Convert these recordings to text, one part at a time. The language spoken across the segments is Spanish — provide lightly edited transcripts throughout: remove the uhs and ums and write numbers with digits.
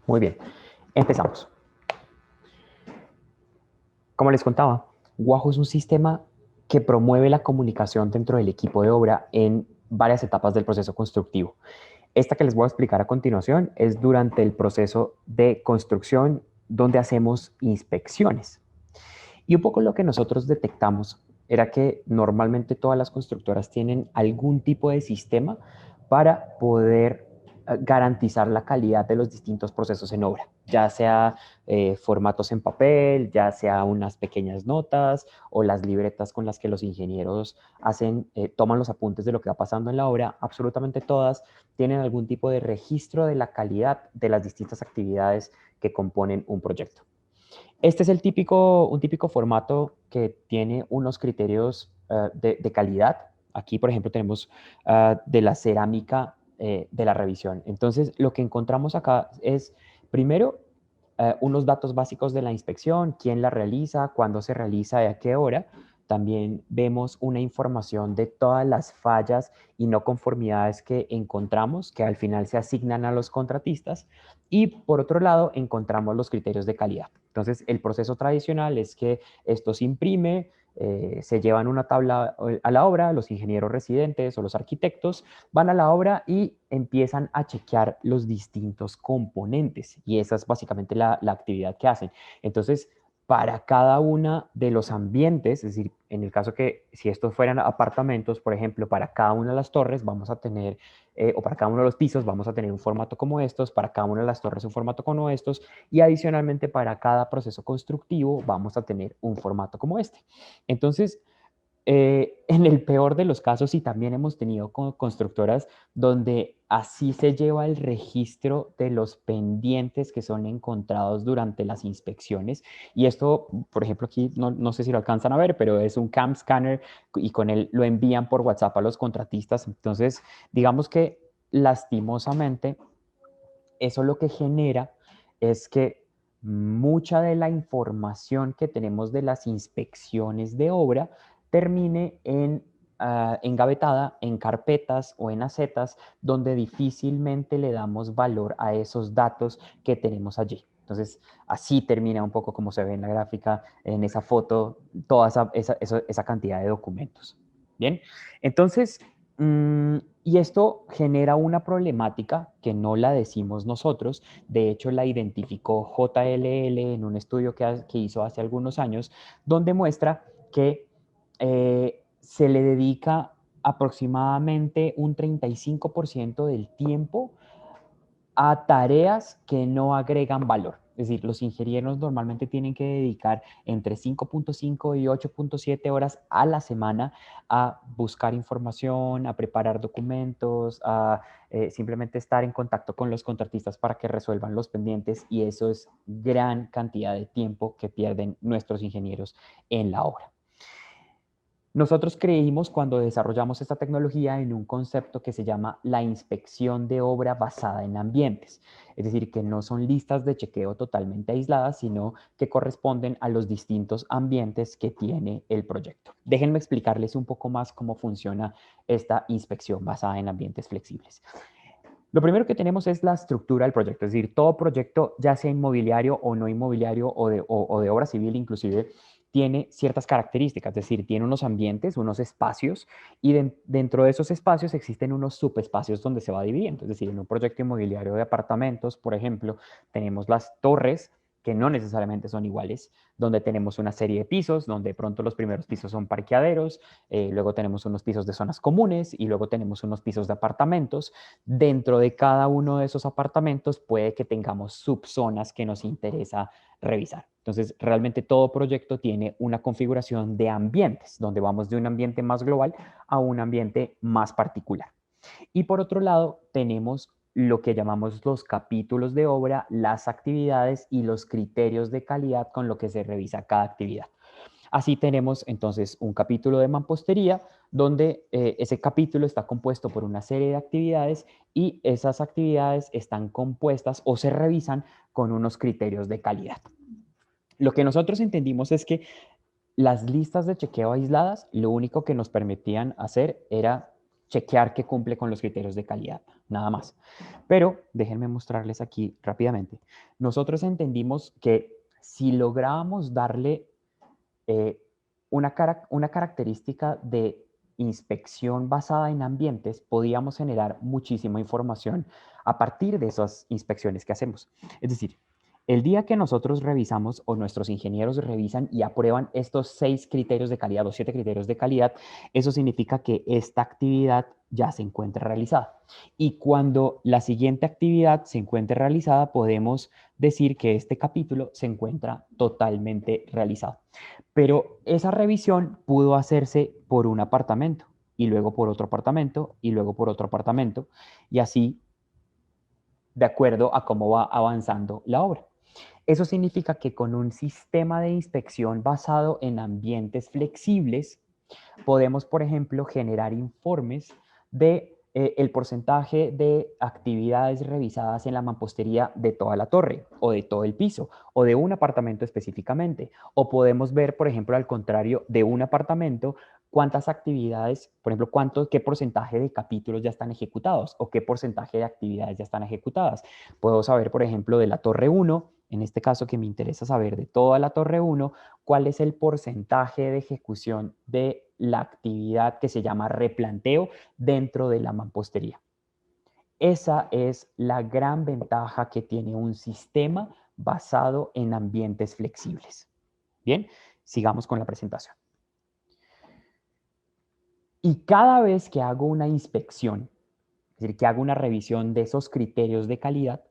Muy bien, empezamos. Como les contaba, Guajo es un sistema que promueve la comunicación dentro del equipo de obra en varias etapas del proceso constructivo. Esta que les voy a explicar a continuación es durante el proceso de construcción donde hacemos inspecciones. Y un poco lo que nosotros detectamos era que normalmente todas las constructoras tienen algún tipo de sistema para poder garantizar la calidad de los distintos procesos en obra, ya sea formatos en papel, ya sea unas pequeñas notas o las libretas con las que los ingenieros toman los apuntes de lo que va pasando en la obra. Absolutamente todas tienen algún tipo de registro de la calidad de las distintas actividades que componen un proyecto. Este es un típico formato que tiene unos criterios de calidad. Aquí, por ejemplo, tenemos de la cerámica de la revisión. Entonces, lo que encontramos acá es, primero, unos datos básicos de la inspección, quién la realiza, cuándo se realiza y a qué hora. También vemos una información de todas las fallas y no conformidades que encontramos, que al final se asignan a los contratistas. Y por otro lado, encontramos los criterios de calidad. Entonces, el proceso tradicional es que esto se imprime, se llevan una tabla a la obra, los ingenieros residentes o los arquitectos van a la obra y empiezan a chequear los distintos componentes. Y esa es básicamente la actividad que hacen. Entonces, para cada una de los ambientes, es decir, en el caso que si estos fueran apartamentos, por ejemplo, para cada una de las torres vamos a tener, o para cada uno de los pisos vamos a tener un formato como estos, para cada una de las torres un formato como estos, y adicionalmente para cada proceso constructivo vamos a tener un formato como este. Entonces, en el peor de los casos, y también hemos tenido constructoras donde así se lleva el registro de los pendientes que son encontrados durante las inspecciones. Y esto, por ejemplo, aquí no sé si lo alcanzan a ver, pero es un CAM scanner y con él lo envían por WhatsApp a los contratistas. Entonces, digamos que lastimosamente, eso lo que genera es que mucha de la información que tenemos de las inspecciones de obra termine engavetada en carpetas o en acetas donde difícilmente le damos valor a esos datos que tenemos allí. Entonces, así termina un poco como se ve en la gráfica, en esa foto, toda esa cantidad de documentos. Bien, entonces, y esto genera una problemática que no la decimos nosotros. De hecho, la identificó JLL en un estudio que hizo hace algunos años, donde muestra que se le dedica aproximadamente un 35% del tiempo a tareas que no agregan valor. Es decir, los ingenieros normalmente tienen que dedicar entre 5.5 y 8.7 horas a la semana a buscar información, a preparar documentos, a simplemente estar en contacto con los contratistas para que resuelvan los pendientes, y eso es gran cantidad de tiempo que pierden nuestros ingenieros en la obra. Nosotros creímos cuando desarrollamos esta tecnología en un concepto que se llama la inspección de obra basada en ambientes. Es decir, que no son listas de chequeo totalmente aisladas, sino que corresponden a los distintos ambientes que tiene el proyecto. Déjenme explicarles un poco más cómo funciona esta inspección basada en ambientes flexibles. Lo primero que tenemos es la estructura del proyecto, es decir, todo proyecto, ya sea inmobiliario o no inmobiliario o de obra civil inclusive, tiene ciertas características, es decir, tiene unos ambientes, unos espacios, y dentro de esos espacios existen unos subespacios donde se va dividiendo. Es decir, en un proyecto inmobiliario de apartamentos, por ejemplo, tenemos las torres, que no necesariamente son iguales, donde tenemos una serie de pisos, donde de pronto los primeros pisos son parqueaderos, luego tenemos unos pisos de zonas comunes y luego tenemos unos pisos de apartamentos. Dentro de cada uno de esos apartamentos puede que tengamos subzonas que nos interesa revisar. Entonces, realmente todo proyecto tiene una configuración de ambientes, donde vamos de un ambiente más global a un ambiente más particular. Y por otro lado, tenemos lo que llamamos los capítulos de obra, las actividades y los criterios de calidad con lo que se revisa cada actividad. Así tenemos entonces un capítulo de mampostería donde ese capítulo está compuesto por una serie de actividades, y esas actividades están compuestas o se revisan con unos criterios de calidad. Lo que nosotros entendimos es que las listas de chequeo aisladas lo único que nos permitían hacer era chequear que cumple con los criterios de calidad. nada más. Pero déjenme mostrarles aquí rápidamente. Nosotros entendimos que si lográbamos darle eh, una característica de inspección basada en ambientes, podíamos generar muchísima información a partir de esas inspecciones que hacemos. Es decir, el día que nosotros revisamos o nuestros ingenieros revisan y aprueban estos 6 criterios de calidad o 7 criterios de calidad, eso significa que esta actividad ya se encuentra realizada. Y cuando la siguiente actividad se encuentre realizada, podemos decir que este capítulo se encuentra totalmente realizado. Pero esa revisión pudo hacerse por un apartamento y luego por otro apartamento y luego por otro apartamento y así de acuerdo a cómo va avanzando la obra. Eso significa que con un sistema de inspección basado en ambientes flexibles, podemos, por ejemplo, generar informes de el porcentaje de actividades revisadas en la mampostería de toda la torre o de todo el piso o de un apartamento específicamente. O podemos ver, por ejemplo, al contrario, de un apartamento, cuántas actividades, por ejemplo, qué porcentaje de capítulos ya están ejecutados o qué porcentaje de actividades ya están ejecutadas. Puedo saber, por ejemplo, de la torre 1, en este caso que me interesa saber de toda la torre 1, cuál es el porcentaje de ejecución de la actividad que se llama replanteo dentro de la mampostería. Esa es la gran ventaja que tiene un sistema basado en ambientes flexibles. Bien, sigamos con la presentación. Y cada vez que hago una inspección, es decir, que hago una revisión de esos criterios de calidad,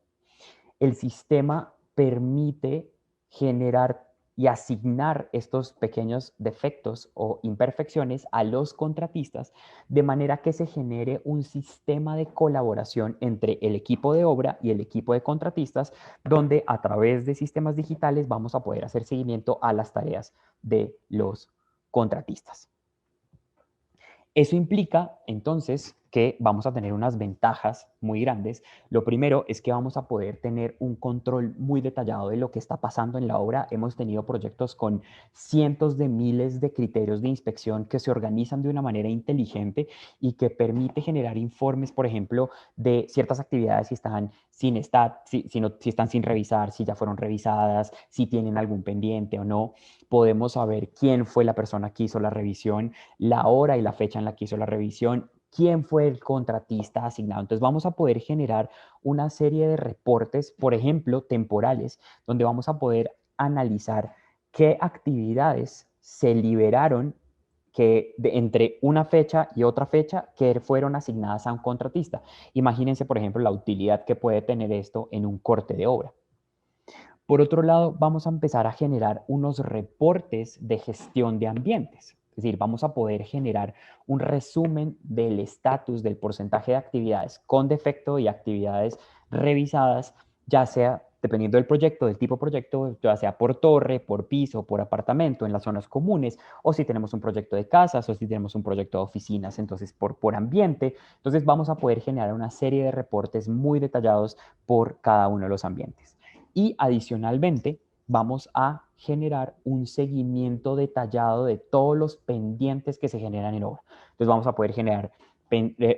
el sistema permite generar y asignar estos pequeños defectos o imperfecciones a los contratistas de manera que se genere un sistema de colaboración entre el equipo de obra y el equipo de contratistas, donde a través de sistemas digitales vamos a poder hacer seguimiento a las tareas de los contratistas. Eso implica entonces que vamos a tener unas ventajas muy grandes. Lo primero es que vamos a poder tener un control muy detallado de lo que está pasando en la obra. Hemos tenido proyectos con cientos de miles de criterios de inspección que se organizan de una manera inteligente y que permite generar informes, por ejemplo, de ciertas actividades si están sin si están sin revisar, si ya fueron revisadas, si tienen algún pendiente o no. Podemos saber quién fue la persona que hizo la revisión, la hora y la fecha en la que hizo la revisión, quién fue el contratista asignado. Entonces vamos a poder generar una serie de reportes, por ejemplo, temporales, donde vamos a poder analizar qué actividades se liberaron entre una fecha y otra fecha que fueron asignadas a un contratista. Imagínense, por ejemplo, la utilidad que puede tener esto en un corte de obra. Por otro lado, vamos a empezar a generar unos reportes de gestión de ambientes. Es decir, vamos a poder generar un resumen del estatus del porcentaje de actividades con defecto y actividades revisadas, ya sea dependiendo del proyecto, del tipo de proyecto, ya sea por torre, por piso, por apartamento, en las zonas comunes, o si tenemos un proyecto de casas, o si tenemos un proyecto de oficinas, entonces por ambiente. Entonces vamos a poder generar una serie de reportes muy detallados por cada uno de los ambientes. Y adicionalmente, vamos a generar un seguimiento detallado de todos los pendientes que se generan en obra. Entonces vamos a poder generar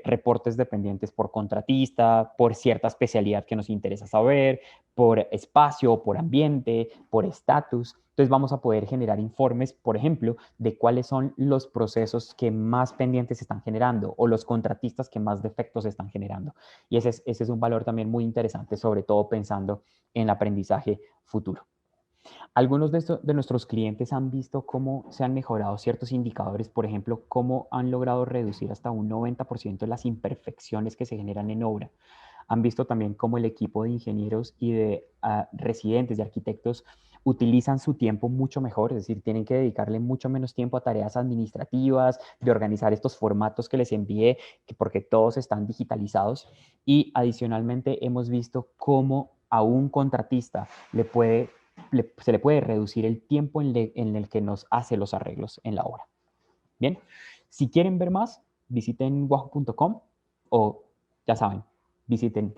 reportes de pendientes por contratista, por cierta especialidad que nos interesa saber, por espacio, por ambiente, por estatus. Entonces vamos a poder generar informes, por ejemplo, de cuáles son los procesos que más pendientes están generando o los contratistas que más defectos están generando. Y ese es un valor también muy interesante, sobre todo pensando en el aprendizaje futuro. Algunos de nuestros clientes han visto cómo se han mejorado ciertos indicadores, por ejemplo, cómo han logrado reducir hasta un 90% las imperfecciones que se generan en obra. Han visto también cómo el equipo de ingenieros y de residentes, de arquitectos, utilizan su tiempo mucho mejor, es decir, tienen que dedicarle mucho menos tiempo a tareas administrativas, de organizar estos formatos que les envié, porque todos están digitalizados. Y adicionalmente hemos visto cómo a un contratista se le puede reducir el tiempo en el que nos hace los arreglos en la obra. Bien, si quieren ver más, visiten wahoo.com o ya saben, visiten